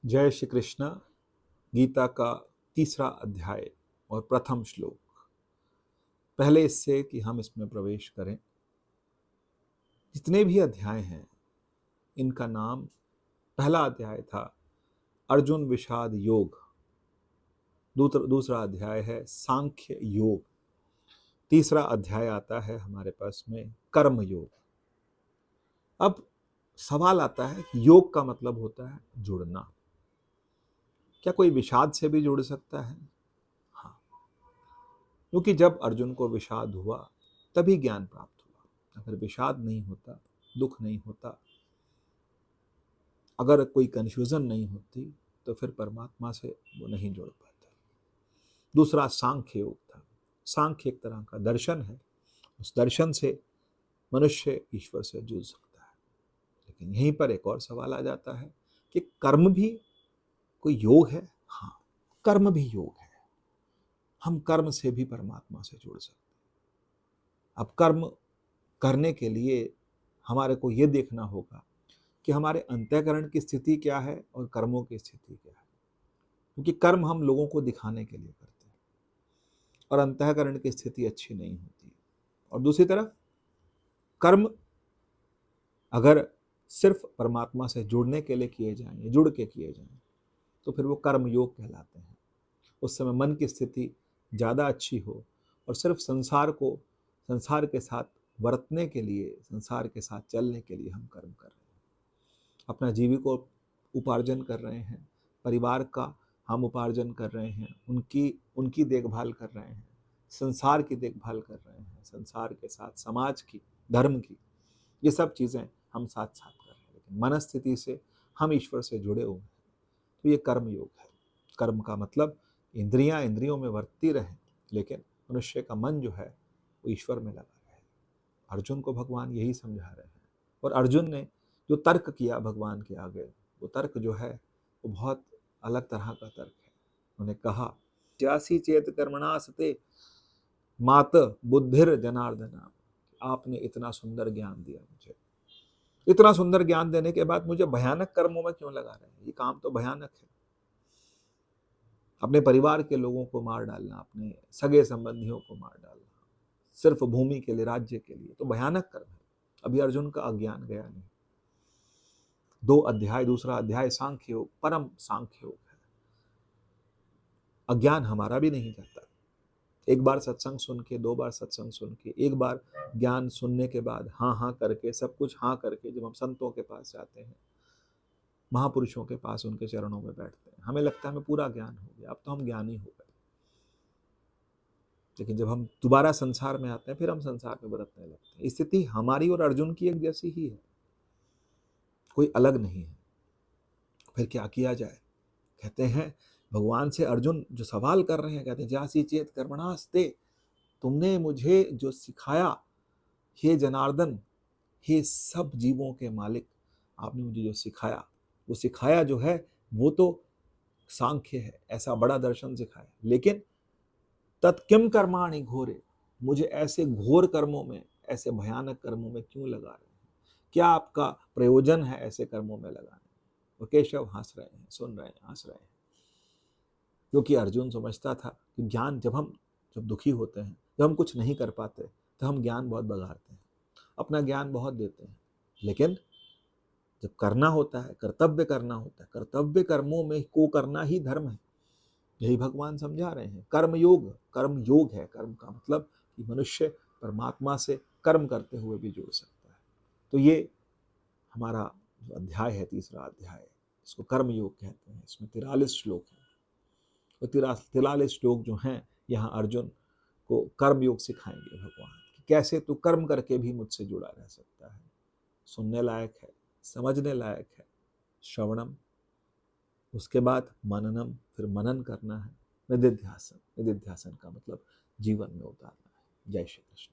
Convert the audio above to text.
जय श्री कृष्ण। गीता का तीसरा अध्याय और प्रथम श्लोक। पहले इससे कि हम इसमें प्रवेश करें, जितने भी अध्याय हैं इनका नाम, पहला अध्याय था अर्जुन विषाद योग, दूसरा अध्याय है सांख्य योग, तीसरा अध्याय आता है हमारे पास में कर्म योग। अब सवाल आता है कि योग का मतलब होता है जुड़ना। क्या कोई विषाद से भी जुड़ सकता है? हाँ, क्योंकि जब अर्जुन को विषाद हुआ तभी ज्ञान प्राप्त हुआ। अगर विषाद नहीं होता, दुख नहीं होता, अगर कोई कंफ्यूजन नहीं होती, तो फिर परमात्मा से वो नहीं जुड़ पाता। दूसरा सांख्य योग था। सांख्य एक तरह का दर्शन है, उस दर्शन से मनुष्य ईश्वर से जुड़ सकता है। लेकिन यहीं पर एक और सवाल आ जाता है कि कर्म भी कोई योग है? हाँ, कर्म भी योग है। हम कर्म से भी परमात्मा से जुड़ सकते हैं। अब कर्म करने के लिए हमारे को ये देखना होगा कि हमारे अंतःकरण की स्थिति क्या है और कर्मों की स्थिति क्या है। क्योंकि कर्म हम लोगों को दिखाने के लिए करते हैं और अंतःकरण की स्थिति अच्छी नहीं होती। और दूसरी तरफ कर्म अगर सिर्फ परमात्मा से जुड़ने के लिए किए जाएं, जुड़ के किए जाएं, तो फिर वो कर्म योग कहलाते हैं। उस समय मन की स्थिति ज़्यादा अच्छी हो और सिर्फ संसार के साथ वर्तने के लिए, संसार के साथ चलने के लिए हम कर्म कर रहे हैं। अपना जीविका उपार्जन कर रहे हैं, परिवार का हम उपार्जन कर रहे हैं, उनकी देखभाल कर रहे हैं, संसार की देखभाल कर रहे हैं, संसार के साथ समाज की, धर्म की, ये सब चीज़ें हम साथ साथ कर रहे हैं। लेकिन मन स्थिति से हम ईश्वर से जुड़े हुए हैं, तो ये कर्म योग है। कर्म का मतलब इंद्रियां इंद्रियों में वर्तती रहें, लेकिन मनुष्य का मन जो है वो ईश्वर में लगा रहे। अर्जुन को भगवान यही समझा रहे हैं। और अर्जुन ने जो तर्क किया भगवान के आगे, वो तर्क जो है वो बहुत अलग तरह का तर्क है। उन्होंने कहा, जासी चेत कर्मणासते मात बुद्धिर जनार्दना। आपने इतना सुंदर ज्ञान दिया मुझे, इतना सुंदर ज्ञान देने के बाद मुझे भयानक कर्मों में क्यों लगा रहे हैं? ये काम तो भयानक है। अपने परिवार के लोगों को मार डालना, अपने सगे संबंधियों को मार डालना, सिर्फ भूमि के लिए, राज्य के लिए, तो भयानक कर्म है। अभी अर्जुन का अज्ञान गया नहीं। दूसरा अध्याय सांख्य योग, परम सांख्य योग है। अज्ञान हमारा भी नहीं जाता। एक बार सत्संग सुन के, दो बार सत्संग सुन के, एक बार ज्ञान सुनने के बाद हाँ हाँ करके, सब कुछ हाँ करके जब हम संतों के पास जाते हैं, महापुरुषों के पास, उनके चरणों में बैठते हैं, हमें लगता है हमें पूरा ज्ञान हो गया, अब तो हम ज्ञानी हो गए। लेकिन जब हम दोबारा संसार में आते हैं, फिर हम संसार में बरतने लगते हैं। स्थिति हमारी और अर्जुन की एक जैसी ही है, कोई अलग नहीं है। फिर क्या किया जाए? कहते हैं भगवान से अर्जुन जो सवाल कर रहे हैं, कहते हैं जासी चेत कर्मणास्ते, तुमने मुझे जो सिखाया, हे जनार्दन, हे सब जीवों के मालिक, आपने मुझे जो सिखाया, वो सिखाया जो है वो तो सांख्य है, ऐसा बड़ा दर्शन सिखाया। लेकिन तत्किम कर्माणि घोरे, मुझे ऐसे घोर कर्मों में, ऐसे भयानक कर्मों में क्यों लगा रहे हैं? क्या आपका प्रयोजन है ऐसे कर्मों में लगाने? वो केशव हंस रहे हैं, सुन रहे हैं, हंस रहे हैं। क्योंकि अर्जुन समझता था कि ज्ञान, जब दुखी होते हैं, जब हम कुछ नहीं कर पाते, तो हम ज्ञान बहुत बघाड़ते हैं, अपना ज्ञान बहुत देते हैं। लेकिन जब करना होता है, कर्तव्य करना होता है, कर्तव्य कर्मों में को करना ही धर्म है। यही भगवान समझा रहे हैं। कर्म योग है। कर्म का मतलब कि मनुष्य परमात्मा से कर्म करते हुए भी जुड़ सकता है। तो ये हमारा जो अध्याय है, तीसरा अध्याय, इसको कर्म योग कहते हैं। इसमें 43 श्लोक हैं। तो 43 श्लोक जो हैं, यहाँ अर्जुन को कर्म योग सिखाएंगे भगवान कि कैसे तू कर्म करके भी मुझसे जुड़ा रह सकता है। सुनने लायक है, समझने लायक है। श्रवणम, उसके बाद मननम, फिर मनन करना है। निदिध्यासन, निदिध्यासन का मतलब जीवन में उतारना है। जय श्री कृष्ण।